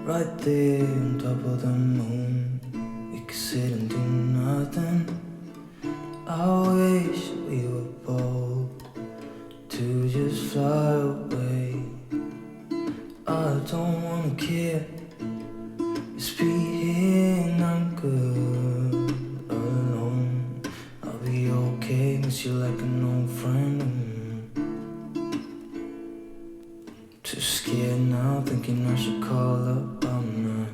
Right there on top of the moon, we could sit and do nothing. I wish we were bold to just fly away. I don't wanna care, just be here and I'm good alone. I'll be okay, miss you like an old friend. Too scared now, thinking I should call up, I'm not.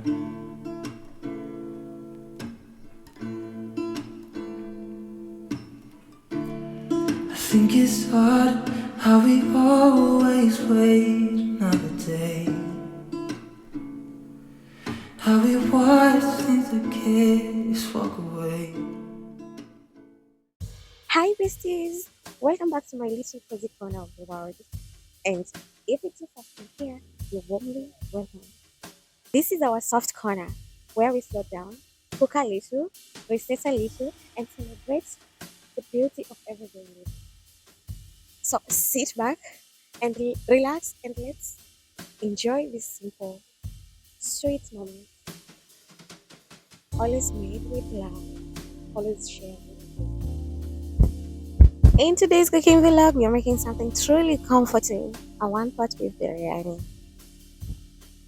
I think it's odd how we always wait another day. How we watch things that kids walk away. Hi, besties! Welcome back to my little cozy corner of the world. And if it's your first time here, you're warmly welcome. This is our soft corner where we slow down, cook a little, reset a little, and celebrate the beauty of everyday living. So sit back and relax and let's enjoy this simple, sweet moment. Always made with love, always shared with love. In today's cooking vlog, we are making something truly comforting. A one pot with biryani.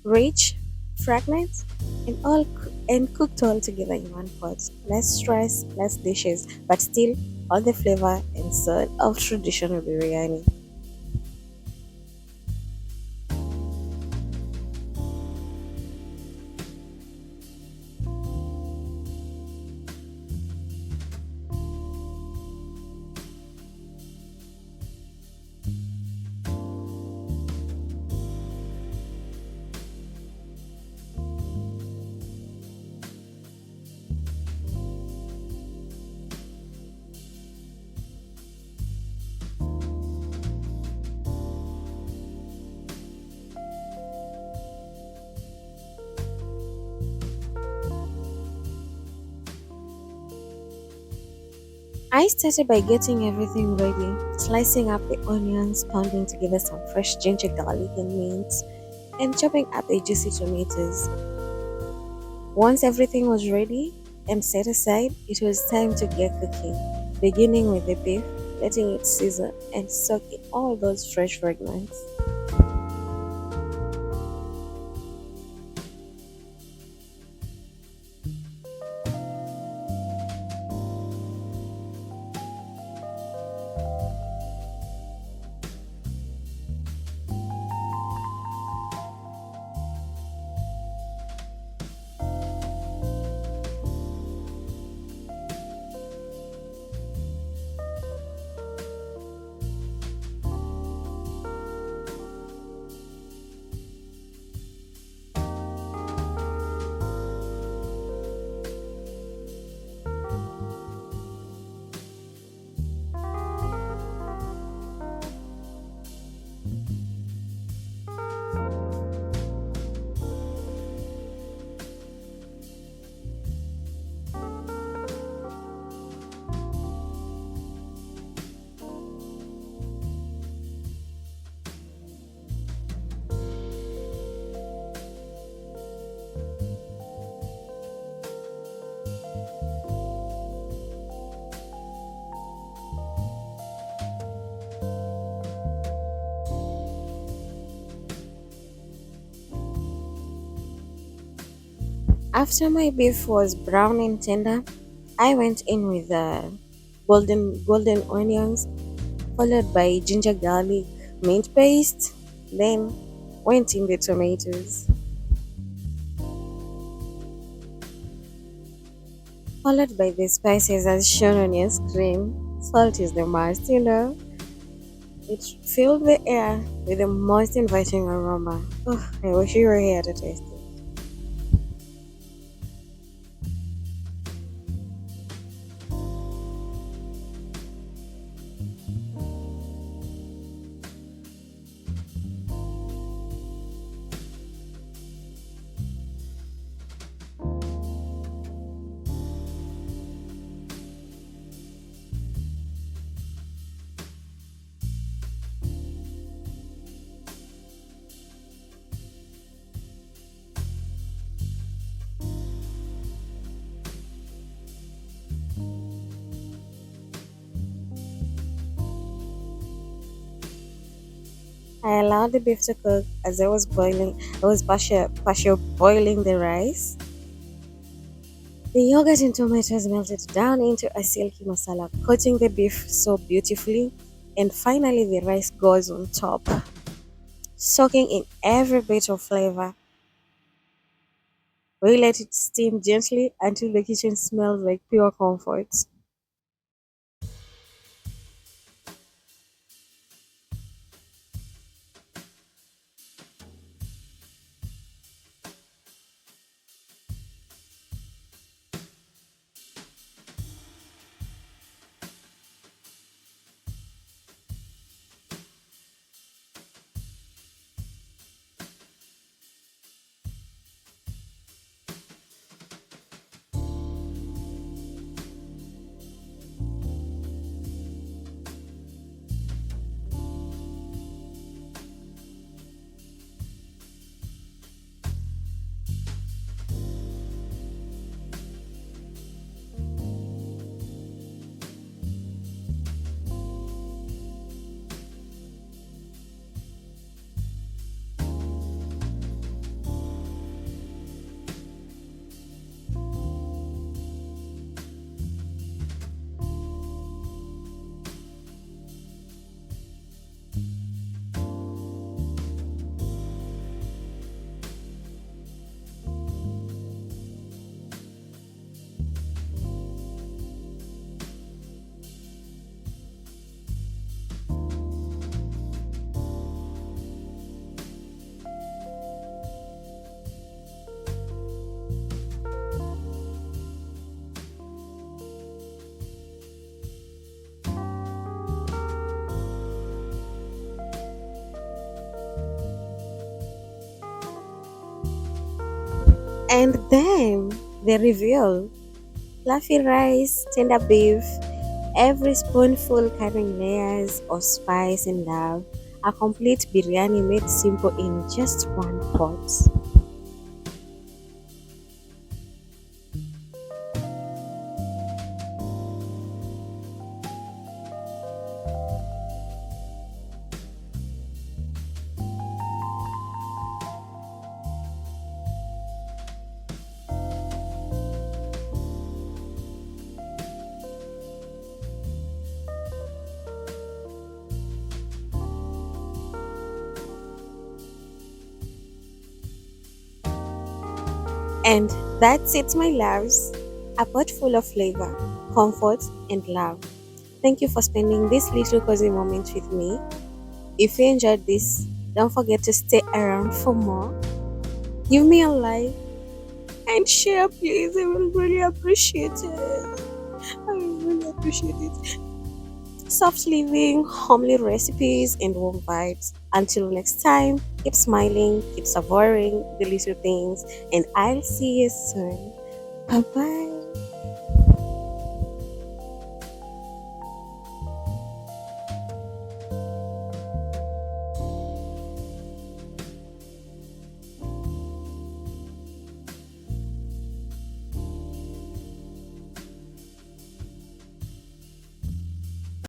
Rich, fragrant, and cooked all together in one pot. Less stress, less dishes, but still all the flavor and soul of traditional biryani. I started by getting everything ready, slicing up the onions, pounding together some fresh ginger, garlic, and mint, and chopping up the juicy tomatoes. Once everything was ready and set aside, it was time to get cooking, beginning with the beef, letting it sizzle and soak in all those fresh fragments. After my beef was brown and tender, I went in with the golden onions, followed by ginger garlic mint paste, then went in the tomatoes, followed by the spices as shown on your screen. Salt is the must. It filled the air with the most inviting aroma. Oh, I wish you were here to taste it. I allowed the beef to cook as I was partial boiling the rice. The yogurt and tomatoes melted down into a silky masala, coating the beef so beautifully. And finally, the rice goes on top, soaking in every bit of flavor. We let it steam gently until the kitchen smells like pure comfort. And then the reveal, fluffy rice, tender beef, every spoonful carrying layers of spice and love. A complete biryani made simple in just one pot. And that's it, my loves. A pot full of flavor, comfort, and love. Thank you for spending this little cozy moment with me. If you enjoyed this, don't forget to stay around for more. Give me a like and share, please. I will really appreciate it. I will really appreciate it. Soft living, homely recipes, and warm vibes. Until next time, keep smiling, keep savoring the little things, and I'll see you soon. Bye bye.